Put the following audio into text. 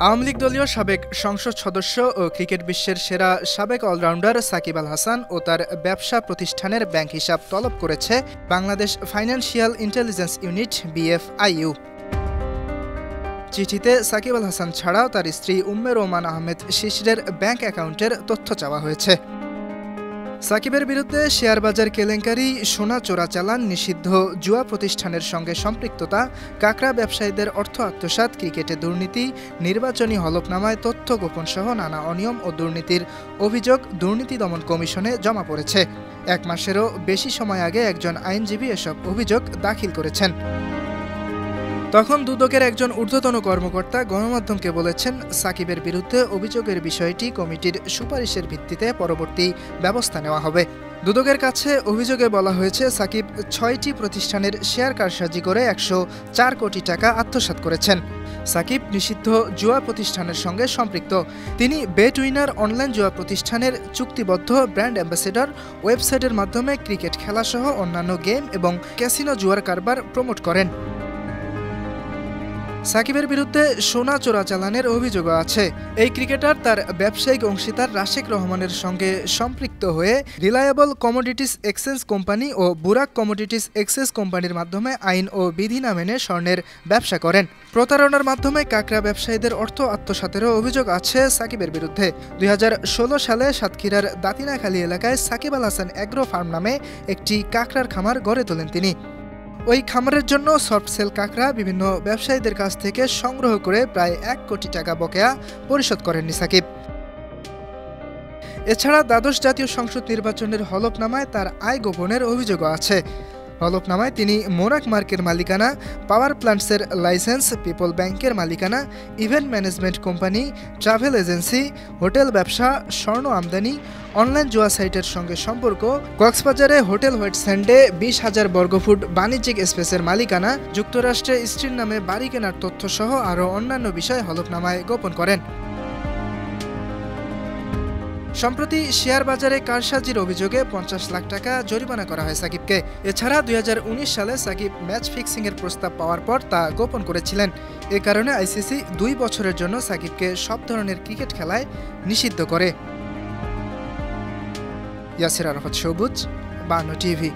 আওয়ামী লীগ দলীয় সাবেক সংসদ সদস্য ও ক্রিকেট বিশ্বের সেরা সাবেক অলরাউন্ডার সাকিব আল হাসান ও তার ব্যবসা প্রতিষ্ঠানের ব্যাংক হিসাব তলব করেছে Bangladesh financial intelligence unit BFIU। চিঠিতে সাকিব আল হাসান ছাড়াও তার স্ত্রী উম্মে রোমান আহমেদ শিশিরের ব্যাংক অ্যাকাউন্টের তথ্য চাওয়া হয়েছে। সাকিবের বিরুদ্ধে শেয়ারবাজার কেলেঙ্কারি, সোনা চোরাচালান, নিষিদ্ধ জুয়া প্রতিষ্ঠানের সঙ্গে সম্পৃক্ততা, কাকড়া ব্যবসায়ীদের অর্থ আত্মসাৎ, ক্রিকেটে দুর্নীতি, নির্বাচনী হলফনামায় তথ্য গোপন সহ নানা অনিয়ম ও দুর্নীতির অভিযোগ দুর্নীতি দমন কমিশনে জমা পড়েছে। 1 মাসেরও বেশি সময় আগে একজন আইনজীবী এসব অভিযোগ দাখিল করেছেন। তখন দুদকের একজন ঊর্ধ্বতন কর্মকর্তা গণমাধ্যমকে বলেছেন, সাকিবের বিরুদ্ধে অভিযোগের বিষয়টি কমিটির সুপারিশের ভিত্তিতে পরবর্তী ব্যবস্থা নেওয়া হবে। দুদকের কাছে অভিযোগে বলা হয়েছে, সাকিব 6টি প্রতিষ্ঠানের শেয়ার কারসাজি করে 104 কোটি টাকা আত্মসাৎ করেছেন। সাকিব নিষিদ্ধ জুয়া প্রতিষ্ঠানের সঙ্গে সম্পৃক্ত। তিনি বেট উইনার অনলাইন জুয়া প্রতিষ্ঠানের চুক্তিবদ্ধ ব্র্যান্ড অ্যাম্বাসেডর, ওয়েবসাইটের মাধ্যমে ক্রিকেট খেলাসহ অন্যান্য গেম এবং ক্যাসিনো জুয়ার কারবার প্রমোট করেন। সাকিবের বিরুদ্ধে সোনা চোরাচালানের অভিযোগও আছে। এই ক্রিকেটার তার ব্যবসায়িক অংশীদার রাশেক রহমানের সঙ্গে সম্পৃক্ত হয়ে রিলায়েবল কমোডিটিস এক্সচেঞ্জ কোম্পানি ও বুরাক কমোডিটিস এক্সচেঞ্জ কোম্পানির মাধ্যমে আইন ও বিধি না মেনে স্বর্ণের ব্যবসা করেন। প্রতারণার মাধ্যমে কাকড়া ব্যবসায়ীদের অর্থ আত্মসাতেরও অভিযোগ আছে সাকিবের বিরুদ্ধে। 2016 সালে সাতক্ষীরার দাতিনাখালী এলাকায় সাকিব আল হাসান অ্যাগ্রো ফার্ম নামে একটি কাকড়ার খামার গড়ে তোলেন তিনি। ওই খামারের জন্য সফট সেল কাকড়া বিভিন্ন ব্যবসায়ীদের কাছ থেকে সংগ্রহ করে প্রায় 1 কোটি টাকা বকেয়া পরিশোধ করেননি সাকিব। এছাড়া দ্বাদশ জাতীয় সংসদ নির্বাচনের হলফনামায় তার আয় গোপনের অভিযোগও আছে। হলফনামায় তিনি মোনাক মার্কের মালিকানা, পাওয়ার প্ল্যান্টসের লাইসেন্স, পিপল ব্যাংকের মালিকানা, event management company, travel agency, hotel ব্যবসা, স্বর্ণ আমদানি, অনলাইন জুয়া সাইটের সঙ্গে সম্পর্ক, কক্সবাজারে হোটেল হোয়াইট স্যান্ডে 20,000 বর্গফুট বাণিজ্যিক স্পেসের মালিকানা, যুক্তরাষ্ট্রে স্ত্রীর নামে বাড়ি কেনার তথ্যসহ আরও অন্যান্য বিষয় হলফনামায় গোপন করেন। সম্প্রতি শেয়ার বাজারে কারসাজির অভিযোগে 50 লাখ টাকা জরিমানা করা হয় সাকিবকে। এছাড়া 2019 সালে সাকিব ম্যাচ ফিক্সিংয়ের প্রস্তাব পাওয়ার পর তা গোপন করেছিলেন। এ কারণে ICC 2 বছরের জন্য সাকিবকে সব ধরনের ক্রিকেট খেলায় নিষিদ্ধ করে। ইয়াসির আরাফাত সবুজ, 52 টিভি।